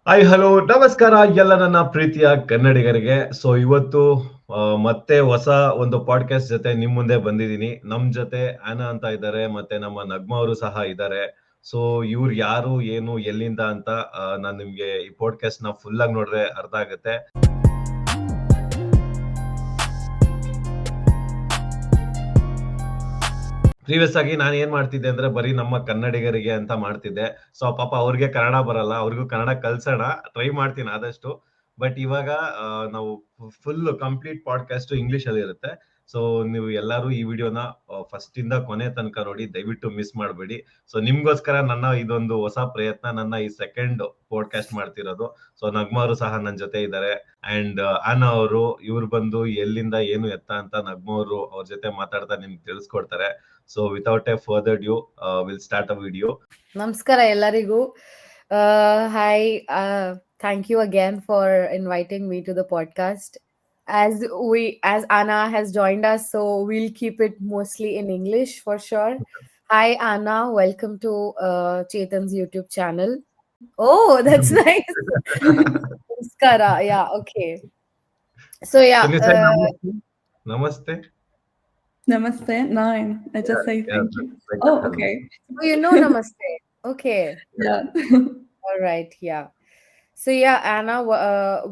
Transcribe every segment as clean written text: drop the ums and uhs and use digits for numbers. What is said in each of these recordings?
Hi hello ನಮಸ್ಕಾರ ಎಲ್ಲ ನನ್ನ ಪ್ರೀತಿಯ ಕನ್ನಡಿಗರಿಗೆ. ಸೊ ಇವತ್ತು ಮತ್ತೆ ಹೊಸ ಒಂದು ಪಾಡ್ಕಾಸ್ಟ್ ಜೊತೆ ನಿಮ್ ಮುಂದೆ ಬಂದಿದ್ದೀನಿ. ನಮ್ ಜೊತೆ ಆನಾ ಅಂತ ಇದ್ದಾರೆ, ಮತ್ತೆ ನಮ್ಮ ನಗ್ಮಾ ಅವರು ಸಹ ಇದ್ದಾರೆ. ಸೊ ಇವ್ರು ಯಾರು, ಏನು, ಎಲ್ಲಿಂದ ಅಂತ ನಾನ್ ನಿಮ್ಗೆ ಈ ಪಾಡ್ಕಾಸ್ಟ್ ನ ಫುಲ್ ಆಗಿ ನೋಡ್ರೆ ಅರ್ಥ ಆಗುತ್ತೆ. ಪ್ರೀವಿಯಸ್ ಆಗಿ ನಾನು ಏನ್ ಮಾಡ್ತಿದ್ದೆ ಅಂದ್ರೆ ಬರೀ ನಮ್ಮ ಕನ್ನಡಿಗರಿಗೆ ಅಂತ ಮಾಡ್ತಿದ್ದೆ. ಸೊ ಪಾಪ ಅವ್ರಿಗೆ ಕನ್ನಡ ಬರಲ್ಲ, ಅವ್ರಿಗೂ ಕನ್ನಡ ಕಲ್ಸೋಣ ಟ್ರೈ ಮಾಡ್ತೀನಿ ಆದಷ್ಟು. ಬಟ್ ಇವಾಗ ನಾವು ಫುಲ್ ಕಂಪ್ಲೀಟ್ ಪಾಡ್ಕಾಸ್ಟ್ ಇಂಗ್ಲಿಷ್ ಅಲ್ಲಿ ಇರುತ್ತೆ. ಸೊ ನೀವು ಎಲ್ಲರೂ ಈ ವಿಡಿಯೋನ ಫಸ್ಟ್ ಇಂದ ಕೊನೆ ತನಕ ನೋಡಿ, ದಯವಿಟ್ಟು ಮಿಸ್ ಮಾಡಬೇಡಿ. ಸೊ ನಿಮ್ಗೋಸ್ಕರ ನನ್ನ ಇದೊಂದು ಹೊಸ ಪ್ರಯತ್ನ, ನನ್ನ ಈ ಸೆಕೆಂಡ್ ಪಾಡ್ಕಾಸ್ಟ್ ಮಾಡ್ತಿರೋದು. ಸೊ ನಗ್ಮಾ ಅವರು ಸಹ ನನ್ನ ಜೊತೆ ಇದ್ದಾರೆ. ಅಂಡ್ ಆನಾ ಅವರು, ಇವ್ರು ಬಂದು ಎಲ್ಲಿಂದ ಏನು ಎತ್ತ ಅಂತ ನಗ್ಮಾ ಅವರು ಅವ್ರ ಜೊತೆ ಮಾತಾಡ್ತಾ ನಿಮ್ಗೆ ತಿಳಿಸ್ಕೊಡ್ತಾರೆ. So without a further ado, we'll start a video. ನಮಸ್ಕಾರ ಎಲ್ಲರಿಗೂ. Hi, thank you again for inviting me to the podcast. As Anna has joined us, so we'll keep it mostly in English for sure. Hi Anna, welcome to Chethan's YouTube channel. Oh, that's nice. Namaskara. Yeah, okay. So yeah, Can you say namaste? Namaste. Namaste. Nine. I just say thank you. Like Oh, that. okay. oh, you know namaste. Okay. Yeah. All right. Yeah. So yeah, Anna,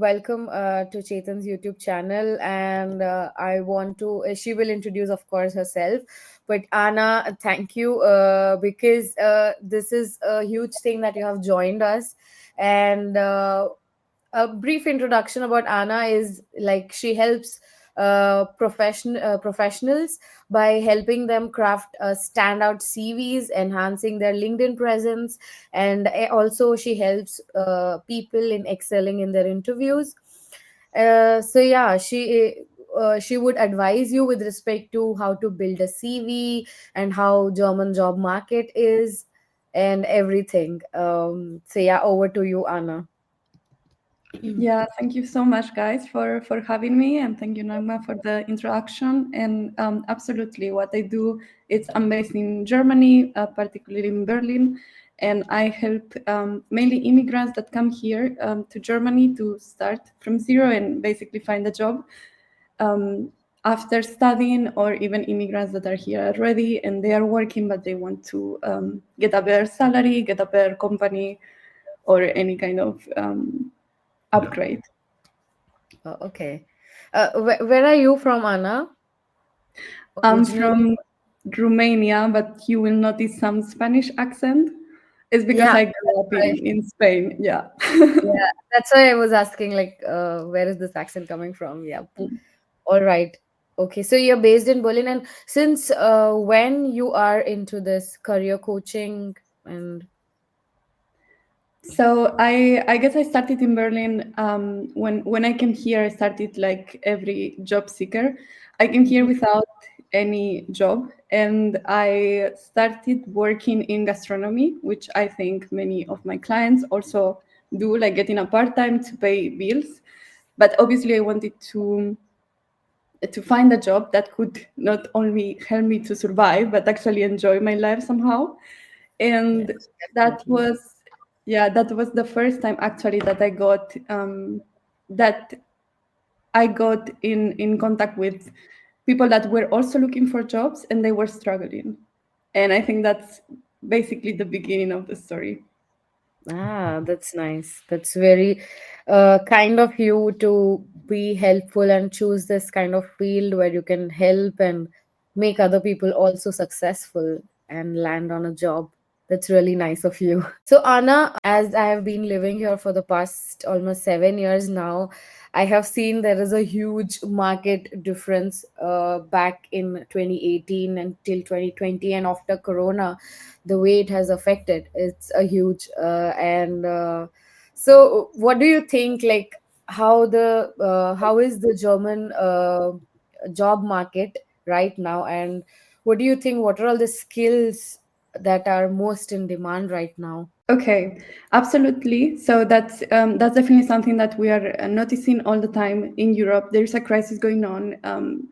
welcome to Chethan's YouTube channel, and I want to. She will introduce, of course, herself. But Anna, thank you because this is a huge thing that you have joined us. And a brief introduction about Anna is like she helps professionals by helping them craft standout CVs, enhancing their LinkedIn presence, and also she helps people in excelling in their interviews. So yeah, she would advise you with respect to how to build a CV and how German job market is and everything. So yeah, over to you, Anna. Yeah. Thank you so much, guys, for having me, and thank you, Nagma, for the introduction. And absolutely, what I do is I'm based in Germany, particularly in Berlin, and I help mainly immigrants that come here to Germany to start from zero and basically find a job. After studying, or even immigrants that are here already and they are working, but they want to get a better salary, get a better company, or any kind of upgrade. Oh, okay. Where are you from, Anna? I'm Originally? from Romania, but you will notice some Spanish accent. It's because Yeah, I grew up right. in Spain. Yeah. Yeah, that's why I was asking, like, where is this accent coming from? Yeah. All right. Okay, so you're based in Berlin, and since when you are into this career coaching and So I guess I started in Berlin when I came here. I started like every job seeker. I came here without any job, and I started working in gastronomy, which I think many of my clients also do, like getting a part time to pay bills. But obviously, I wanted to find a job that could not only help me to survive but actually enjoy my life somehow. And yes, that definitely. was that was the first time actually that that I got in contact with people that were also looking for jobs and they were struggling. And I think that's basically the beginning of the story. Ah, that's nice. That's very kind of you to be helpful and choose this kind of field where you can help and make other people also successful and land on a job. That's really nice of you. So, Anna, as I have been living here for the past almost 7 years now, I have seen there is a huge market difference back in 2018 until 2020, and after Corona, the way it has affected, it's a huge. And So, what do you think? Like, how is the German job market right now, and what do you think? What are all the skills that are most in demand right now? Okay, absolutely. So that's definitely something that we are noticing all the time in Europe. There is a crisis going on.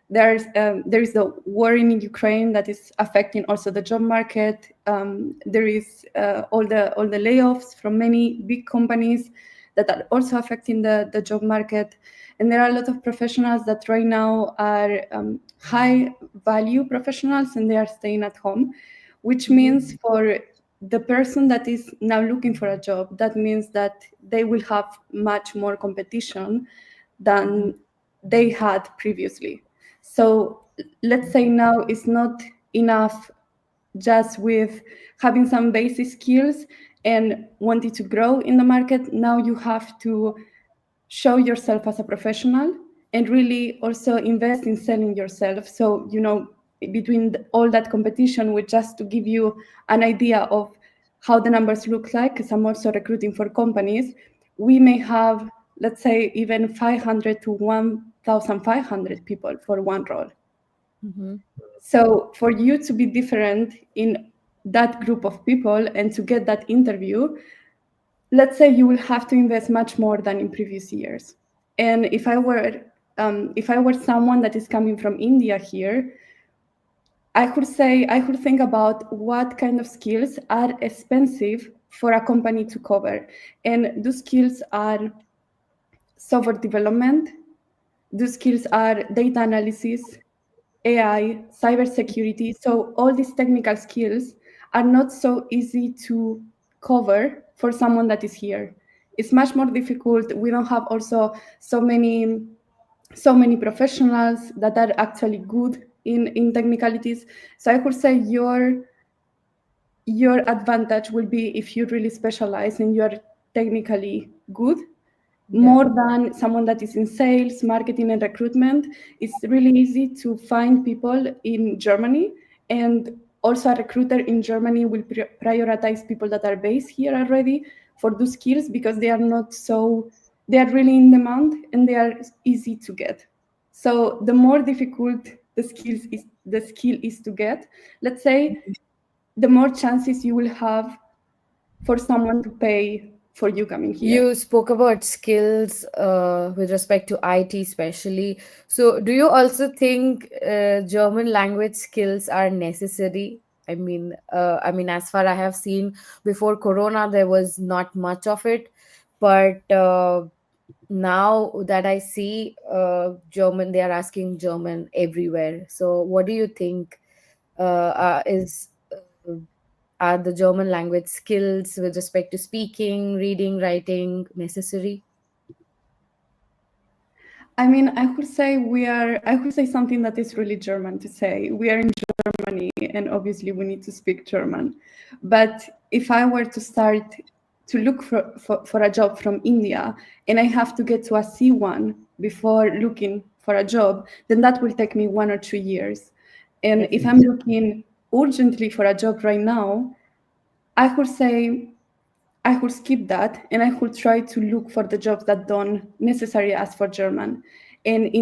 there is the war in Ukraine that is affecting also the job market. There is all the layoffs from many big companies that are also affecting the job market. And there are a lot of professionals that right now are high value professionals, and they are staying at home, which means for the person that is now looking for a job, that means that they will have much more competition than they had previously. So let's say now it's not enough just with having some basic skills and wanting to grow in the market. Now you have to show yourself as a professional and really also invest in selling yourself. So, between all that competition, with just to give you an idea of how the numbers look like, because I'm also recruiting for companies, we may have, let's say, even 500 to 1,500 people for one role. So for you to be different in that group of people and to get that interview, let's say you will have to invest much more than in previous years. And if I were someone that is coming from India here, I could think about what kind of skills are expensive for a company to cover. And those skills are software development, those skills are data analysis, AI, cybersecurity. So all these technical skills are not so easy to cover for someone that is here. It's much more difficult. We don't have also so many professionals that are actually good in technicalities. So I could say your advantage will be if you really specialize and you're technically good. More than someone that is in sales, marketing, and recruitment. It's really easy to find people in Germany, and also a recruiter in Germany will prioritize people that are based here already for those skills, because they are really in demand and they are easy to get. So the more difficult the skill is to get, let's say, the more chances you will have for someone to pay for you coming here. You spoke about skills with respect to IT especially. So do you also think German language skills are necessary? I mean, as far I have seen, before Corona, there was not much of it. But now that I see German, they are asking German everywhere. So what do you think are the German language skills with respect to speaking, reading, writing necessary? I mean, I could say something that is really German to say. We are in Germany, and obviously we need to speak German. But if I were to start to look for a job from India, and I have to get to a C1 before looking for a job, then that will take me 1 or 2 years. And if I'm looking urgently for a job right now, I could say I could skip that, and I could try to look for the jobs that don't necessarily ask for German. And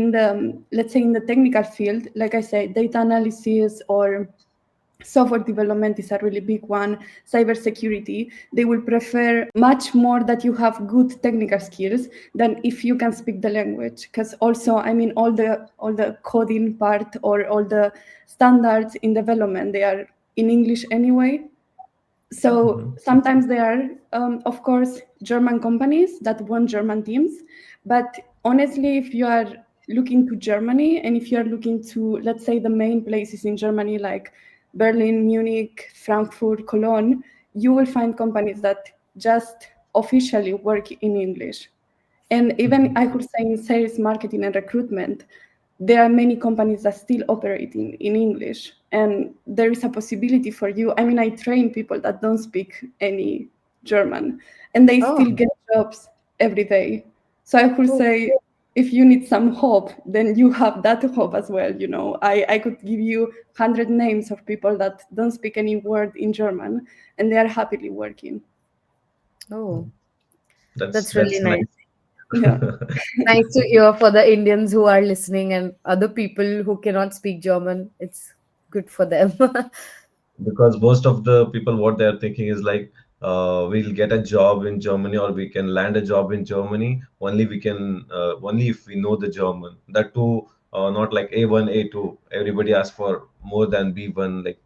let's say in the technical field, like I said, data analysis or software development is a really big one. Cybersecurity, they will prefer much more that you have good technical skills than if you can speak the language. Because also, I mean, all the coding part or all the standards in development, they are in English anyway. So sometimes there are, of course, German companies that want German teams. But honestly, if you are looking to Germany, and if you are looking to, let's say, the main places in Germany like Berlin, Munich, Frankfurt, Cologne, you will find companies that just officially work in English. And even I could say in sales, marketing, and recruitment, there are many companies that still operate in English, and there is a possibility for you. I mean, I train people that don't speak any German, and they still get jobs every day. So I could say, if you need some hope, then you have that hope as well. I could give you 100 names of people that don't speak any word in German, and they are happily working. Oh, That's really nice. Yeah. Nice to hear for the Indians who are listening and other people who cannot speak German. It's good for them. Because most of the people, what they're thinking is like, we'll get a job in Germany, or we can land a job in Germany only if we know the German. That too, not like A1, A2. Everybody asks for more than B1. Like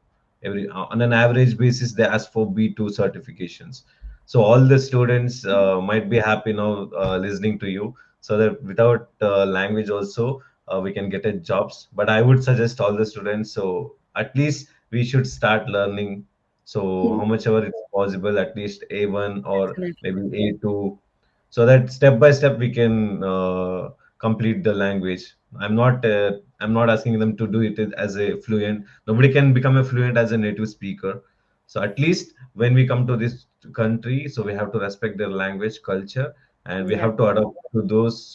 on an average basis, they ask for B2 certifications. So all the students might be happy now listening to you, so that without language also we can get a jobs. But I would suggest all the students, so at least we should start learning. So how much ever it's possible, at least A1 or Definitely. maybe A2, so that step by step we can complete the language. I'm not asking them to do it as a fluent. Nobody can become a fluent as a native speaker. So at least when we come to this country, so we have to respect their language culture, and we Yeah. have to adapt to those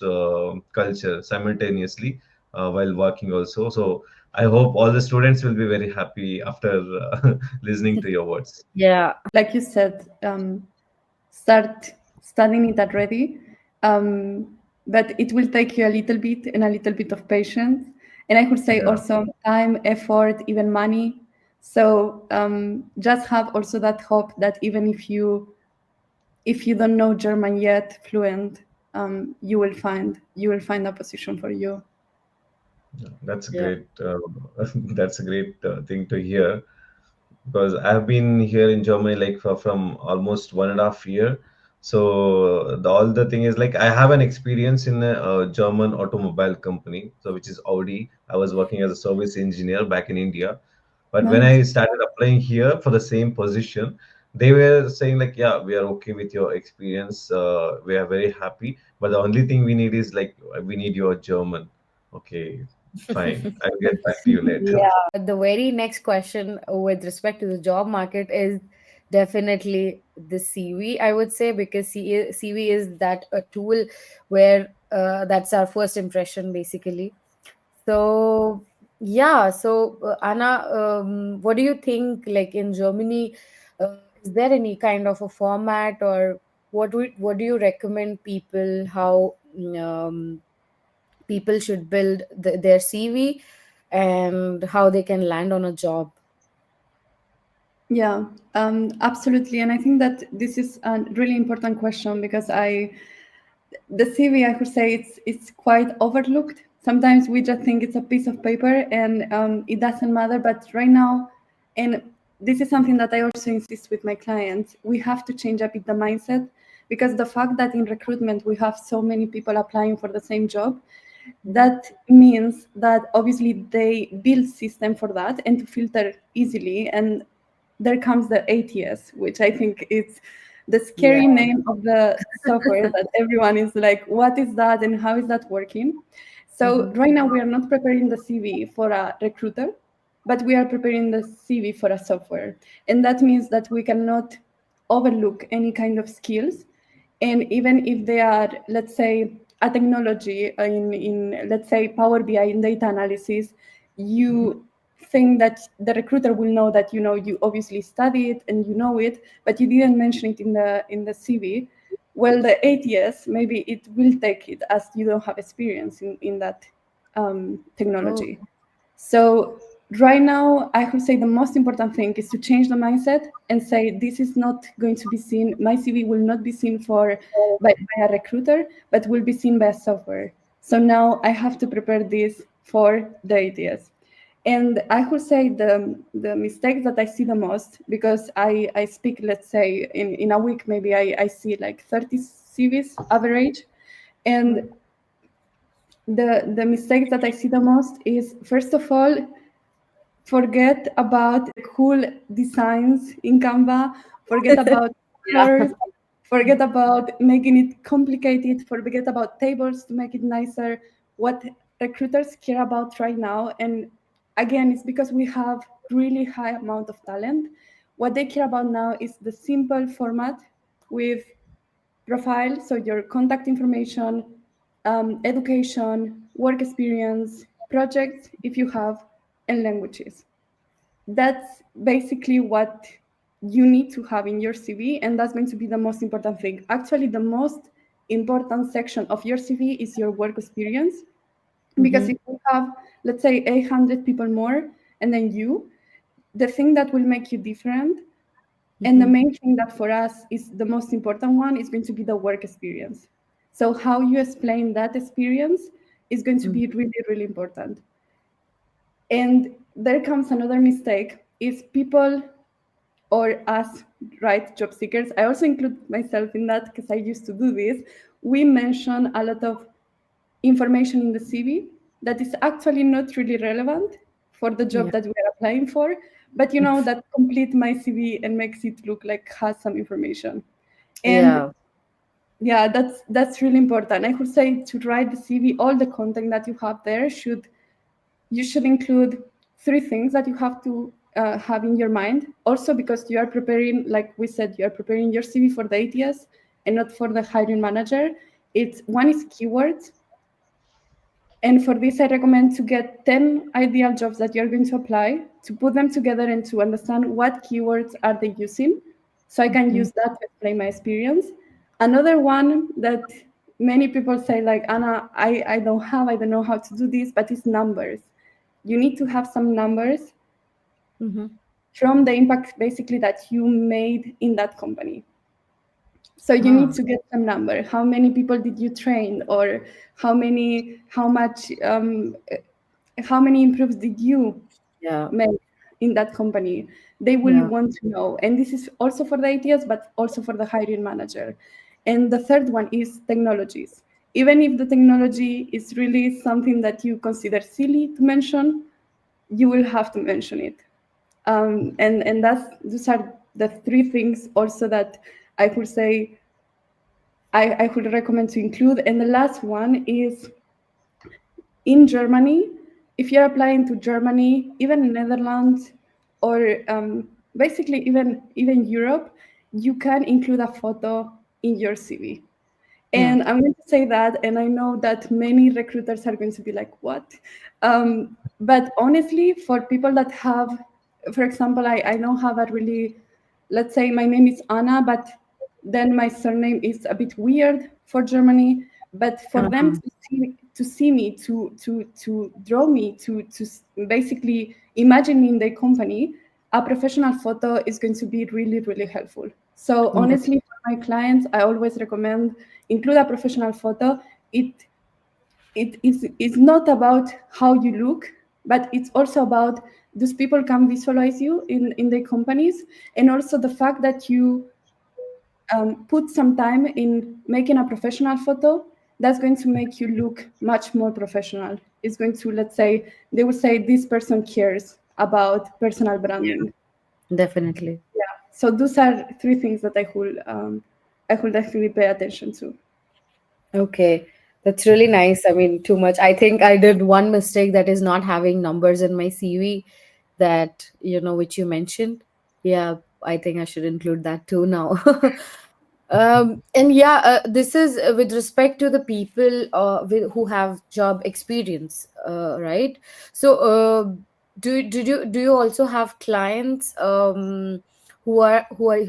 culture simultaneously while working also. So I hope all the students will be very happy after listening to your words. Yeah. Like you said, start studying it already, but it will take you a little bit and a little bit of patience, and I would say Yeah. also time, effort, even money. So just have also that hope that even if you don't know German yet fluent, you will find a position for you. That's a Yeah. great that's a great thing to hear, because I've been here in Germany like from almost 1.5 year. So all the thing is like I have an experience in a German automobile company, so which is Audi. I was working as a service engineer back in India, but when Nice. I started applying here for the same position, they were saying like, yeah, we are okay with your experience. We are very happy, but the only thing we need is like we need your German. Okay, fine. I'll get back to you later. Yeah. The very next question with respect to the job market is definitely the CV, I would say, because CV is that a tool where that's our first impression, basically. So, yeah. So, Anna, what do you think, like in Germany, is there any kind of a format, or what do you recommend people how people should build their CV and how they can land on a job? Yeah, absolutely. And I think that this is a really important question because the CV, I could say it's quite overlooked. Sometimes we just think it's a piece of paper and it doesn't matter. But right now, and this is something that I also insist with my clients, we have to change a bit the mindset, because the fact that in recruitment we have so many people applying for the same job, that means that obviously they build system for that and to filter easily. And there comes the ATS, which I think is the Yeah. scary name of the software that everyone is like, what is that and how is that working? So Mhm. right now we are not preparing the CV for a recruiter, but we are preparing the CV for a software. And that means that we cannot overlook any kind of skills. And even if they are, let's say, a technology in let's say Power BI in data analysis, you think that the recruiter will know that you obviously study it and you know it, but you didn't mention it in the CV. Well, the ATS maybe it will take it as you don't have experience in that Oh. technology. So right now, I would say the most important thing is to change the mindset and say this is not going to be seen. My CV will not be seen by a recruiter, but will be seen by a software. So now I have to prepare this for the ATS. And I would say the mistakes that I see the most, because I speak, let's say, in a week, maybe I see like 30 CVs average. And the mistakes that I see the most is, first of all, forget about the cool designs in Canva, forget about Yeah. colors, forget about making it complicated, forget about tables to make it nicer. What recruiters care about right now, and again, it's because we have really high amount of talent. What they care about now is the simple format with profile, so your contact information, education, work experience, projects if you have, and languages. That's basically what you need to have in your CV, and that's going to be the most important thing. Actually, the most important section of your CV is your work experience, because Mhm. if you have, let's say, 800 people more, and then the thing that will make you different, and the Mhm. main thing that for us is the most important one, is going to be the work experience. So how you explain that experience is going to be really, really important. And there comes another mistake, is people or us, right, job seekers, I also include myself in that because I used to do this, we mention a lot of information in the CV that is actually not really relevant for the job that we are applying for, but that complete my CV and makes it look like has some information. And yeah, that's really important. I would say to write the CV, all the content that you have there you should include 3 things that you have to have in your mind. Also, because you are preparing, like we said, you are preparing your CV for the ATS and not for the hiring manager. One is keywords. And for this, I recommend to get 10 ideal jobs that you're going to apply, to put them together and to understand what keywords are they using. So I can use that to explain my experience. Another one that many people say, like, Anna, I don't know how to do this, but it's numbers. You need to have some numbers from the impact basically that you made in that company. So you need to get some number. How many people did you train, or how many improves did you make in that company? They will want to know. And this is also for the ATS, but also for the hiring manager. And the third one is technologies. Even if the technology is really something that you consider silly to mention, you will have to mention it. And those are the 3 things also that I would say I would recommend to include. And the last one is, in Germany, if you're applying to Germany, even Netherlands, or basically even Europe, you can include a photo in your CV. And I'm going to say that, and I know that many recruiters are going to be like, what? But honestly, for people that have, for example, I don't have a really, let's say my name is Anna, but then my surname is a bit weird for Germany. But for them to see me, to draw me, to basically imagine me in their company, a professional photo is going to be really, really helpful. So honestly, for my clients, I always recommend include a professional photo. It is not about how you look, but it's also about those people can visualize you in their companies, and also the fact that you put some time in making a professional photo. That's going to make you look much more professional. It's going to, let's say, they will say this person cares about personal branding. Definitely. Yeah. So those are 3 things that I will definitely pay attention to. Okay, that's really nice. I mean, too much. I think I did one mistake, that is not having numbers in my CV, that, which you mentioned. Yeah, I think I should include that too now. And yeah, this is with respect to the people who have job experience, right? So, do you also have clients who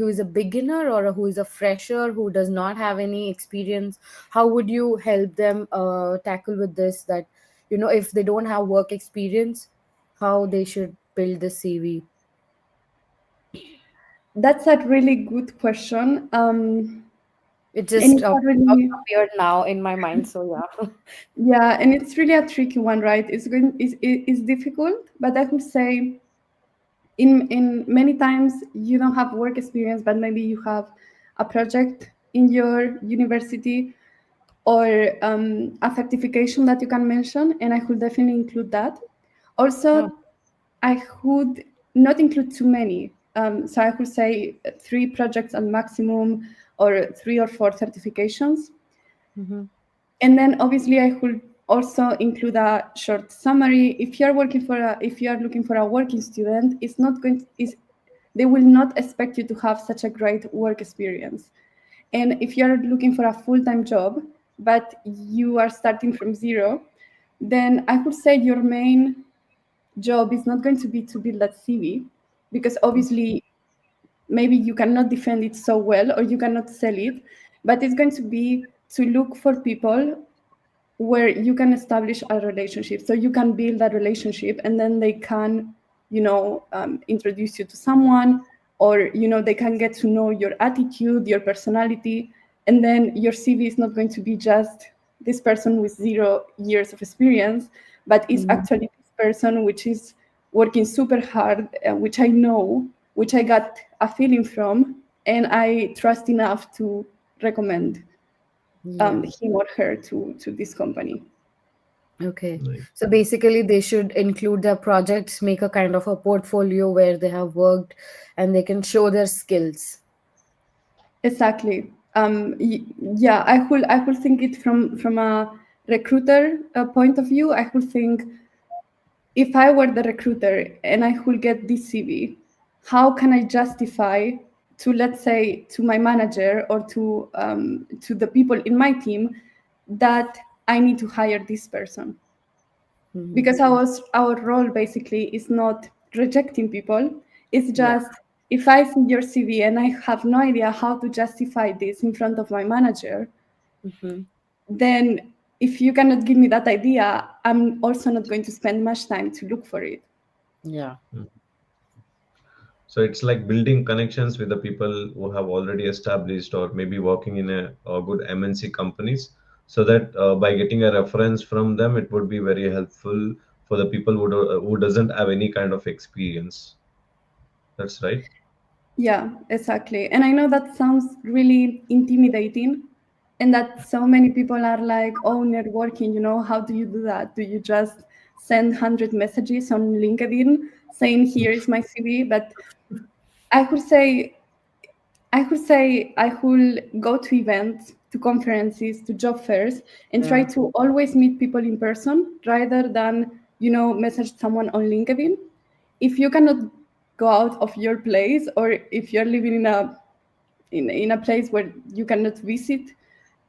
is a beginner, or who is a fresher, who does not have any experience? How would you help them tackle with this, that if they don't have work experience, how they should build the CV? That's a really good question. It just Really, appeared now in my mind, so yeah. yeah, and it's really a tricky one, right? It's difficult, but I would say in many times you don't have work experience, but maybe you have a project in your university, or a certification that you can mention, and I could definitely include that. Also, I would not include too many. So I could say 3 projects at maximum, or 3 or 4 certifications. And then obviously I could also include a short summary. If you are looking for a working student, they will not expect you to have such a great work experience. And if you're looking for a full-time job, but you are starting from zero, then I would say your main job is not going to be to build that CV, because obviously maybe you cannot defend it so well, or you cannot sell it, but it's going to be to look for people where you can establish a relationship. So you can build that relationship, and then they can, introduce you to someone, or, they can get to know your attitude, your personality. And then your CV is not going to be just this person with 0 years of experience, but is actually this person which is working super hard, which I know, which I got a feeling from, and I trust enough to recommend him or her to this company. Okay. Right. So basically, they should include their projects, make a kind of a portfolio where they have worked and they can show their skills. Exactly. Yeah, I could think it from a recruiter point of view. I could think, if I were the recruiter and I could get this CV, how can I justify to, let's say, to my manager or to the people in my team that I need to hire this person? Because our role basically is not rejecting people. It's just, if I see your CV and I have no idea how to justify this in front of my manager, then if you cannot give me that idea, I'm also not going to spend much time to look for it. Yeah. So it's like building connections with the people who have already established or maybe working in a good MNC companies, so that by getting a reference from them, it would be very helpful for the people who doesn't have any kind of experience. That's right. Yeah, exactly. And I know that sounds really intimidating, and that so many people are like, oh, networking, how do you do that? Do you just send 100 messages on LinkedIn saying, here is my CV? But I could say, I could go to events, to conferences, to job fairs, and try to always meet people in person rather than, message someone on LinkedIn. If you cannot go out of your place, or if you're living in a place where you cannot visit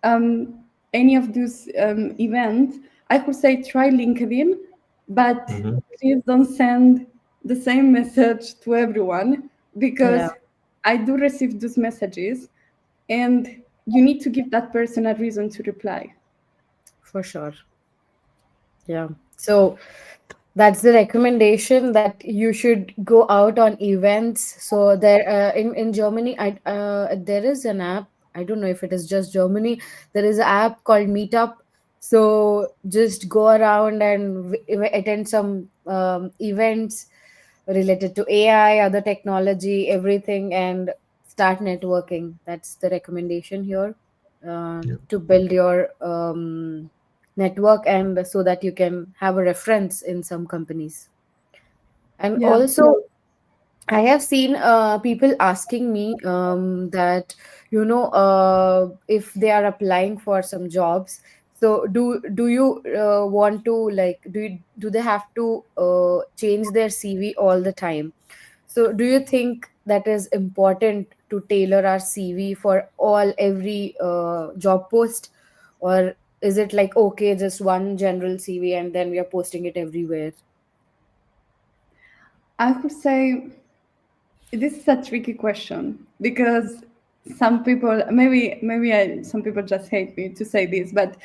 any of those events, I could say try LinkedIn, but Mhm. please don't send the same message to everyone, because Yeah, I do receive those messages, and you need to give that person a reason to reply. for sure. Yeah. So that's the recommendation, that you should go out on events. So there, in Germany, there is an app. I don't know if it is just Germany. There is an app called Meetup. So just go around and attend some events related to AI, other technology, everything, and start networking. That's the recommendation here, Yeah. to build your network, and so that you can have a reference in some companies. And Yeah. also, I have seen people asking me that, if they are applying for some jobs. So do you want to, like, do they have to change their CV all the time? So do you think that is important to tailor our CV for every job post, or is it like, okay, just one general CV and then we are posting it everywhere? I could say this is a tricky question, because some people, some people just hate me to say this, but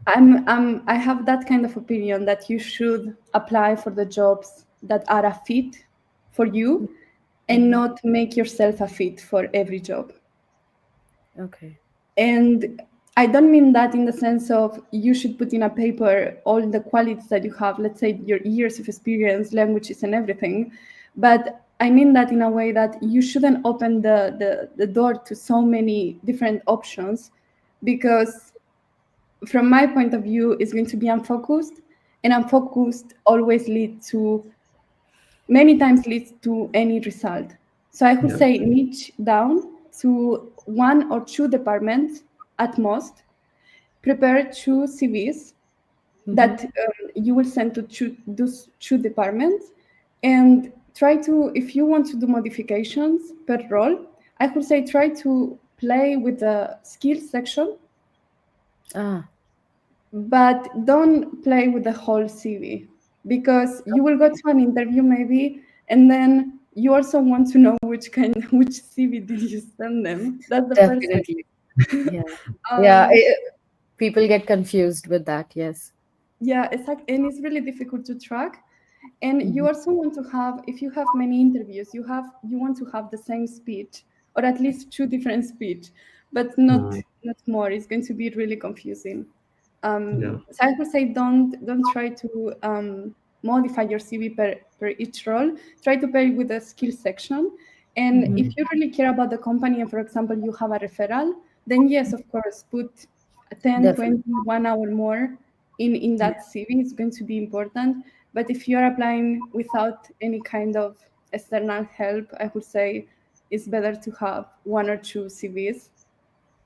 I have that kind of opinion that you should apply for the jobs that are a fit for you, and not make yourself a fit for every job. Okay. And I don't mean that in the sense of you should put in a paper all the qualities that you have, let's say your years of experience, languages, and everything. But I mean that in a way that you shouldn't open the door to so many different options, because from my point of view, it's going to be unfocused, and unfocused always many times leads to any result. So I could Yeah. say niche down to one or two departments at most. Prepare two CVs that you will send to those two departments, and try to, if you want to do modifications per role, I could say try to play with the skills section, Ah, but don't play with the whole CV, because you will go to an interview maybe, and then you also want to know which CV did you send them. That's the first thing. definitely. Yeah. Yeah. Um, People get confused with that. Yes. yeah, exactly, and it's really difficult to track. And you Mhm. also want to have, if you have many interviews, you want to have the same speech, or at least two different speech, but not Mhm. not more. It's going to be really confusing. So I would say don't try to modify your CV per each role. Try to pair it with the skill section. And if you really care about the company, and for example, you have a referral, then yes, of course, put 10, Definitely. 20, 1 hour more in that CV. It's going to be important. But if you're applying without any kind of external help, I would say it's better to have 1 or 2 CVs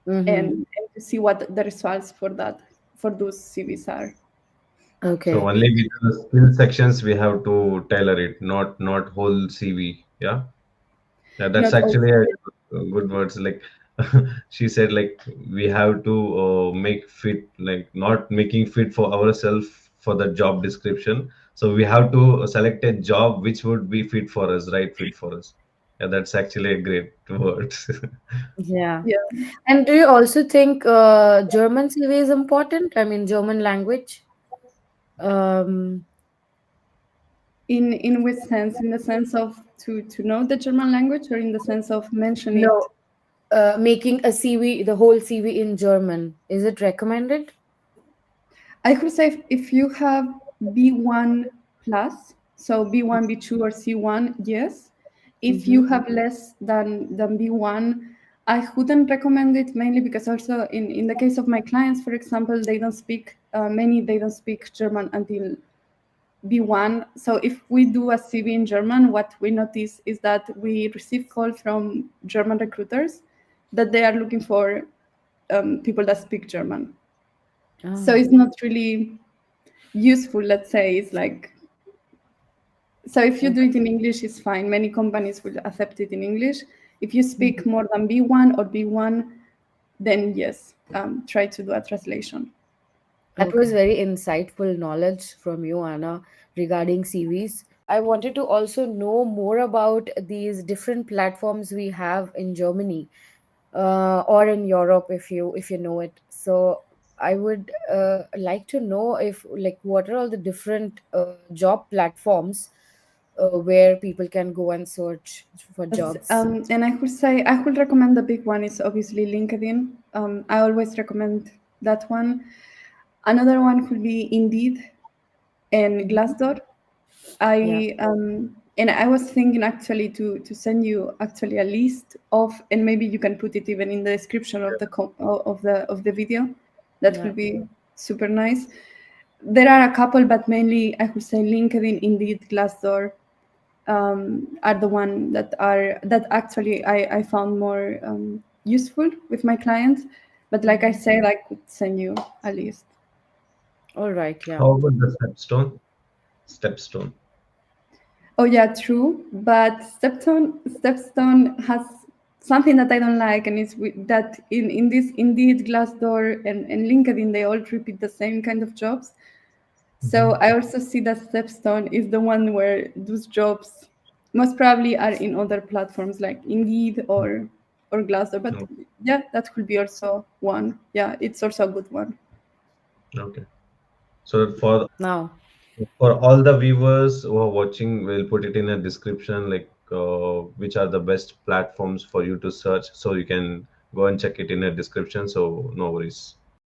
and to see what the results for those CVs are. Okay. So only with the skill sections we have to tailor it, not whole CV. Yeah. Yeah, that's Not all actually a good words. Like she said, like we have to make fit, like not making fit for ourselves for the job description. So we have to select a job which would be fit for us, right? Fit for us. Yeah, that's actually a great word. Yeah. yeah. And do you also think German CV is important? I mean, German language? Um, In which sense? In the sense of to know the German language, or in the sense of mention it? no, making a CV, the whole CV in German, is it recommended? I could say if you have B1 plus, so B1, B2, or C1, yes. If you have less than B1, I wouldn't recommend it, mainly because also in the case of my clients, for example, they don't speak they don't speak German until B1. So if we do a CV in German, what we notice is that we receive calls from German recruiters that they are looking for people that speak German. So it's not really useful, let's say. It's like, so if you do it in English, it's fine. Many companies will accept it in English. If you speak more than B1 or B1, then yes, try to do a translation. That was very insightful knowledge from you, Anna, regarding CVs. I wanted to also know more about these different platforms we have in Germany, or in Europe, if you know it. So I would like to know if, like, what are all the different job platforms where people can go and search for Yes, jobs. and I would say I would recommend the big one is obviously LinkedIn. I always recommend that one. Another one could be Indeed and Glassdoor. Yeah, And I was thinking actually to send you actually a list of, and maybe you can put it even in the description of the video. That yeah. would be super nice. There are a couple, but mainly I would say LinkedIn, Indeed, Glassdoor are the one that actually I found more useful with my clients. But like I said, I could send you a list. All right, yeah. How about the stepstone? Stepstone. Oh yeah, true. But Stepstone has something that I don't like, and it's that in this Indeed, Glassdoor, and LinkedIn, they all repeat the same kind of jobs. So I also see that Stepstone is the one where those jobs most probably are in other platforms like Indeed or Glassdoor. But No. yeah, that could be also one. Yeah, it's also a good one. Okay. So Now, for all the viewers who are watching, we'll put it in a description, like which are the best platforms for you to search. So you can go and check it in a description. So no worries.